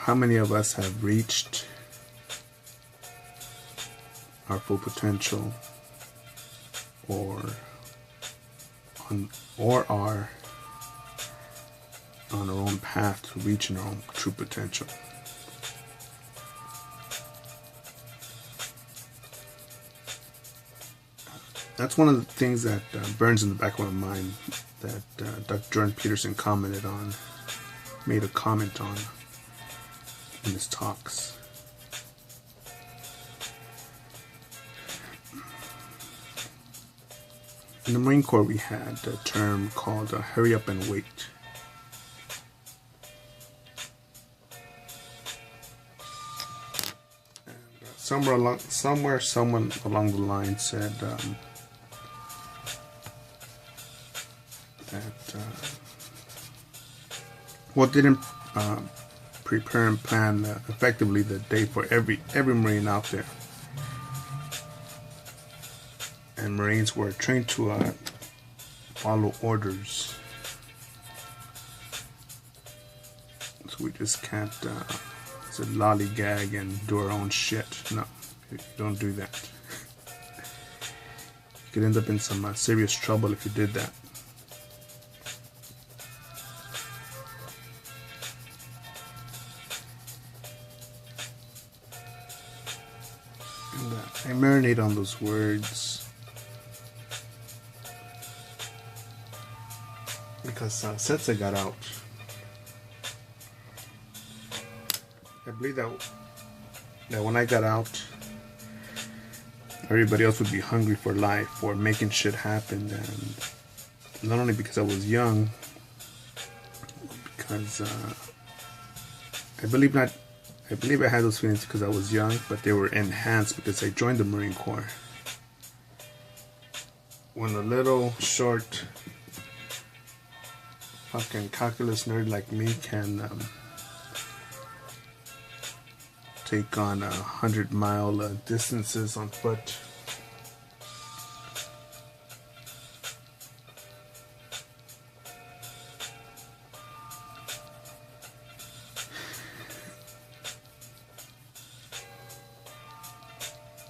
how many of us have reached our full potential, or are on our own path to reaching our own true potential? That's one of the things that burns in the back of my mind that Dr. Jordan Peterson made a comment on in his talks. In the Marine Corps, we had a term called hurry up and wait. And someone along the line said that didn't prepare and plan effectively the day for every Marine out there. And Marines were trained to follow orders. So we just can't lollygag and do our own shit. No, you don't do that. You could end up in some serious trouble if you did that. And I marinate on those words because since I got out, I believe that when I got out, everybody else would be hungry for life, for making shit happen. And not only because I was young, because I believe I had those feelings because I was young, but they were enhanced because I joined the Marine Corps. When a little short fucking calculus nerd like me can take on 100-mile distances on foot,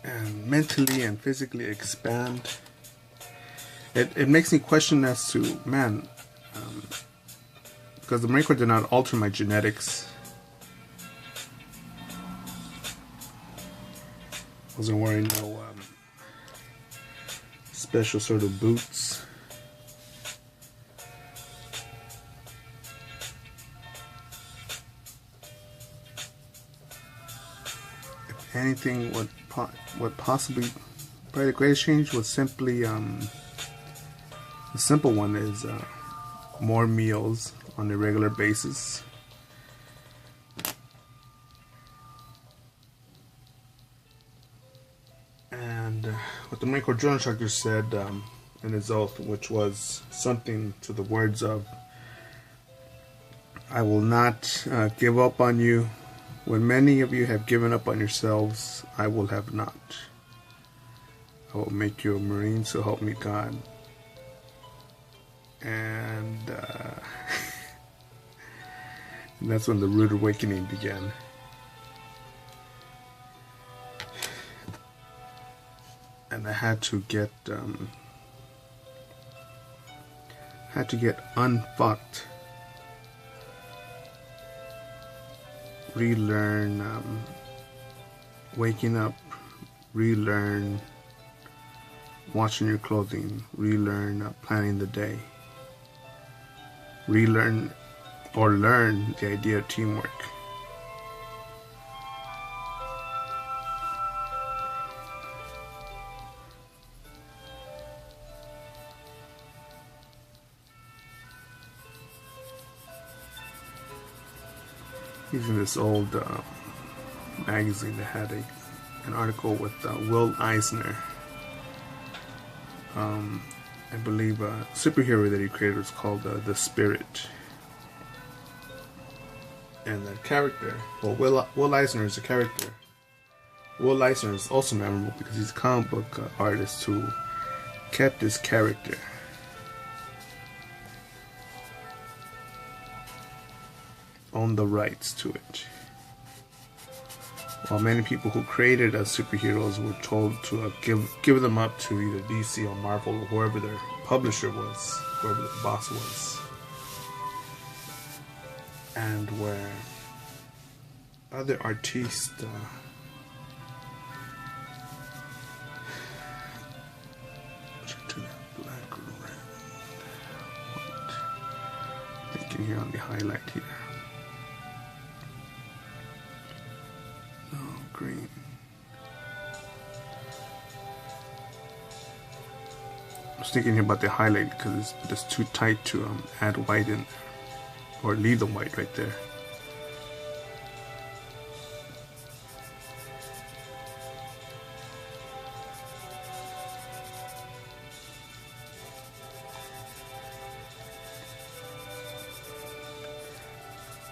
and mentally and physically expand, it makes me question as to, man, because the Marine Corps did not alter my genetics. Wasn't wearing no special sort of boots. If anything, what possibly probably the greatest change was simply the simple one is more meals on a regular basis. And what the Marine Corps drill instructor said in his oath, which was something to the words of, "I will not give up on you. When many of you have given up on yourselves, I will have not. I will make you a Marine, so help me God." And and that's when the rude awakening began. And I had to get unfucked, relearn waking up, relearn washing your clothing, relearn planning the day, relearn or learn the idea of teamwork. Using this old magazine that had an article with Will Eisner. I believe a superhero that he created was called The Spirit. And the character, well, Will Eisner is a character. Will Eisner is also memorable because he's a comic book artist who kept his character. Owned the rights to it. while many people who created superheroes were told to give them up to either DC or Marvel or whoever their publisher was, whoever the boss was, and where other artists to that black or red, thinking here on the highlight here. Green. I was thinking about the highlight because it's too tight to add white in there, or leave the white right there.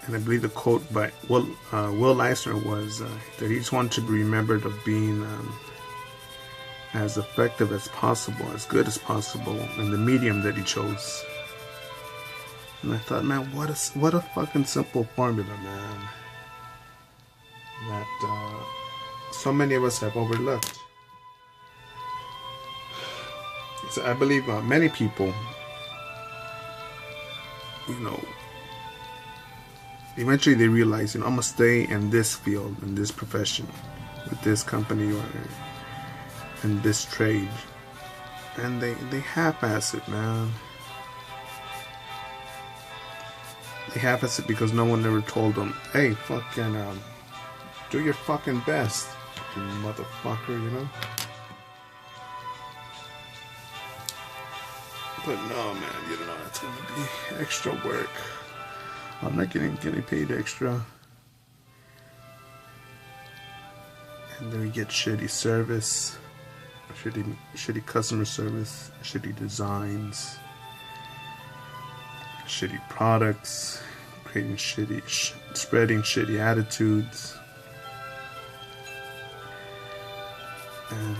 And I believe the quote by Will Eisner was that he just wanted to be remembered of being as effective as possible, as good as possible in the medium that he chose. And I thought, man, what a fucking simple formula, man, that so many of us have overlooked. So I believe many people, eventually they realize, I'm gonna stay in this field, in this profession, with this company or in this trade, and they half-ass it, man. They half-ass it because no one ever told them, hey, fucking do your fucking best, you motherfucker, But no, man, it's gonna be extra work. I'm not getting paid extra. And then we get shitty service, shitty customer service, shitty designs, shitty products, creating spreading shitty attitudes. And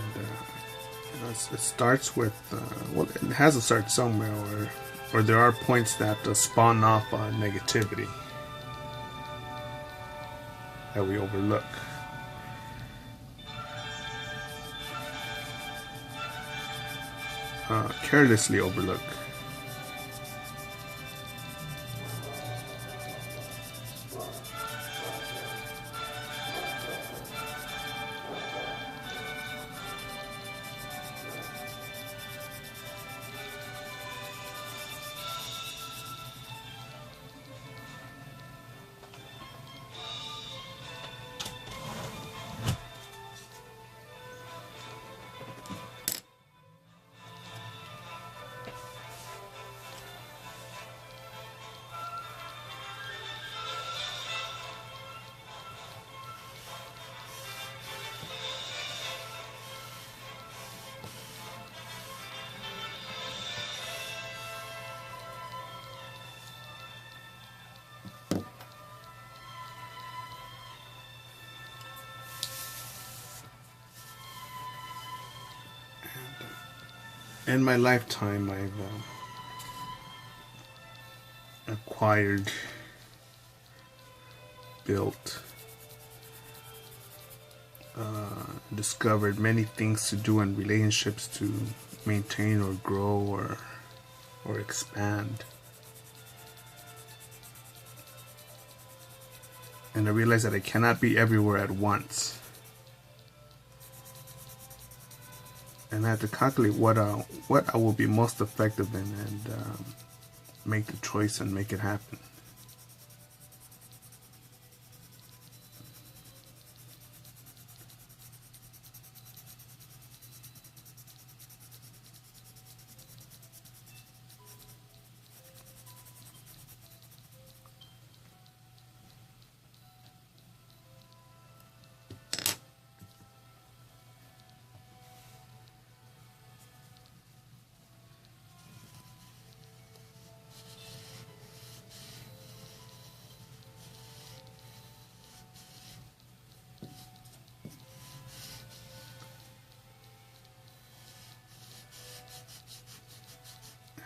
it starts with, it has to start somewhere, or there are points that spawn off negativity that we overlook. Carelessly overlook. In my lifetime, I've acquired, built, discovered many things to do in relationships to maintain or grow or expand. And I realized that I cannot be everywhere at once. And I had to calculate what I will be most effective in, and make the choice and make it happen.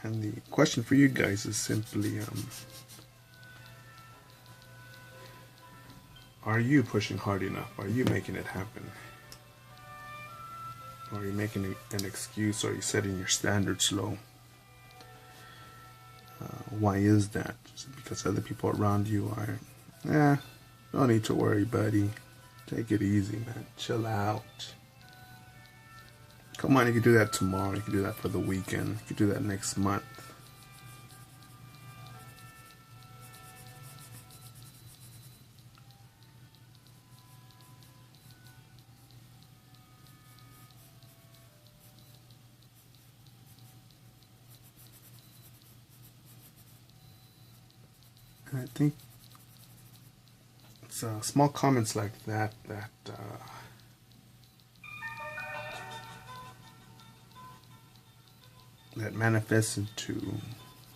And the question for you guys is simply, are you pushing hard enough? Are you making it happen? Or are you making an excuse? Or are you setting your standards low? Why is that? Is it because other people around you are, no need to worry, buddy. Take it easy, man. Chill out. Come on, you can do that tomorrow. You can do that for the weekend. You can do that next month. And I think it's small comments like that that manifest into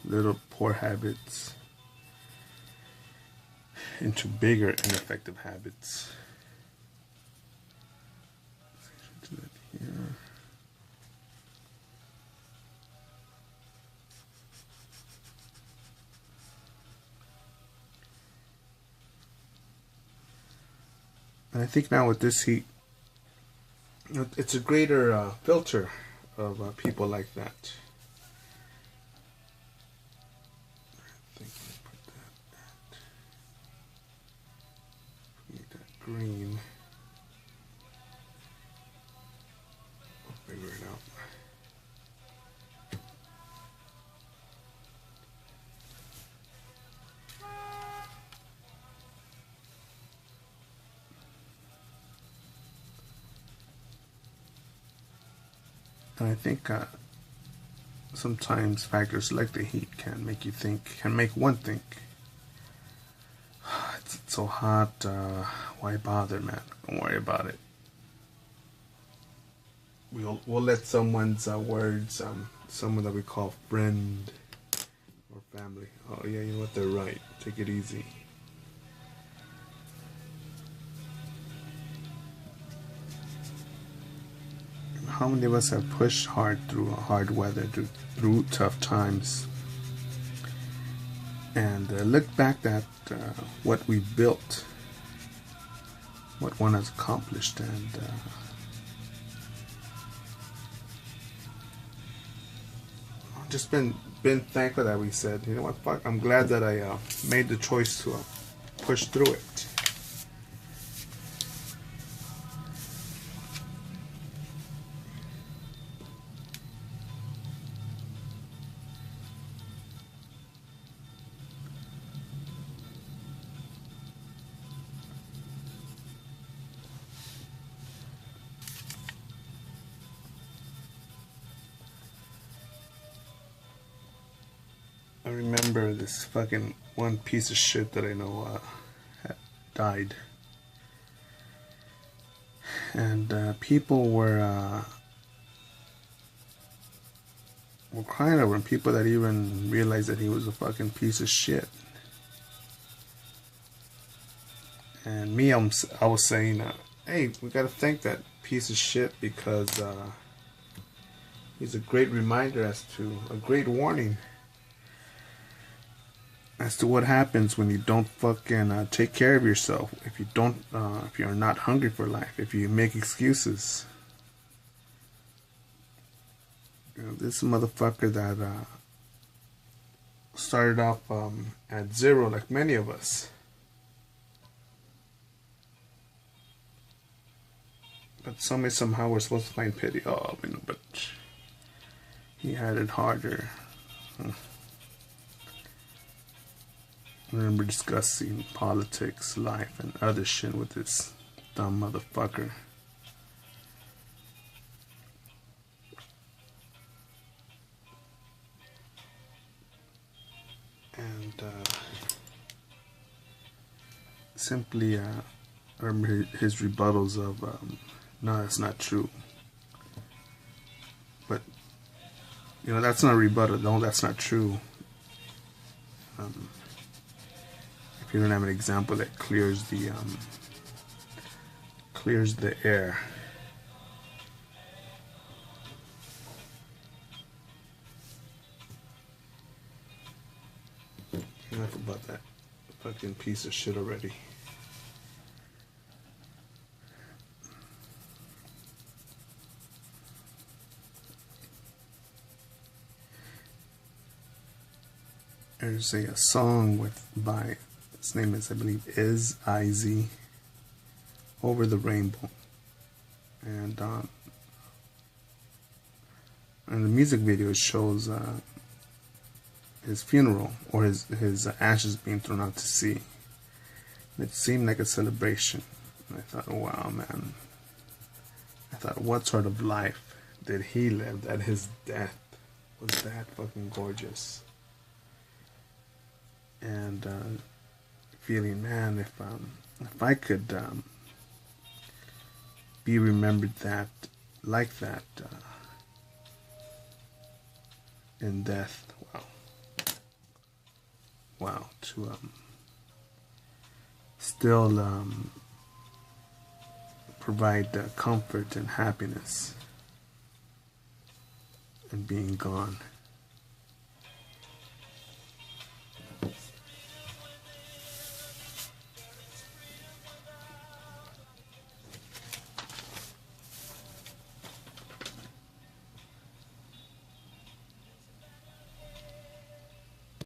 little poor habits, into bigger ineffective habits. Do that here. And I think now with this heat, it's a greater filter of people like that. I think I'll put need that green. We'll figure it out. And I think sometimes factors like the heat can make one think, it's so hot, why bother, man? Don't worry about it. We'll let someone's words, someone that we call friend or family, oh yeah, you know what, they're right, take it easy. How many of us have pushed hard through hard weather, through tough times, and look back at what we built, what one has accomplished, and just been thankful that we said, you know what, fuck, I'm glad that I made the choice to push through it. I remember this fucking one piece of shit that I know had died, and people were crying over him. People that even realized that he was a fucking piece of shit. And me, I was saying, hey, we gotta thank that piece of shit because he's a great reminder a great warning as to what happens when you don't fucking take care of yourself. If you don't, if you're not hungry for life, if you make excuses. You know, this motherfucker that started off at zero, like many of us. But somehow we're supposed to find pity. Oh, you know, but he had it harder. I remember discussing politics, life, and other shit with this dumb motherfucker. And simply, I remember his rebuttals of, no, that's not true. But, you know, that's not a rebuttal. No, that's not true. If you don't have an example that clears the air. Enough about that fucking piece of shit already. there's a song by, his name is, I believe, is IZ, Over the Rainbow. And the music video shows his funeral, or his ashes being thrown out to sea. And it seemed like a celebration. And I thought, wow, man. I thought, what sort of life did he live that his death was that fucking gorgeous? And feeling, man, if I could be remembered that like that in death, wow, to still provide comfort and happiness and being gone.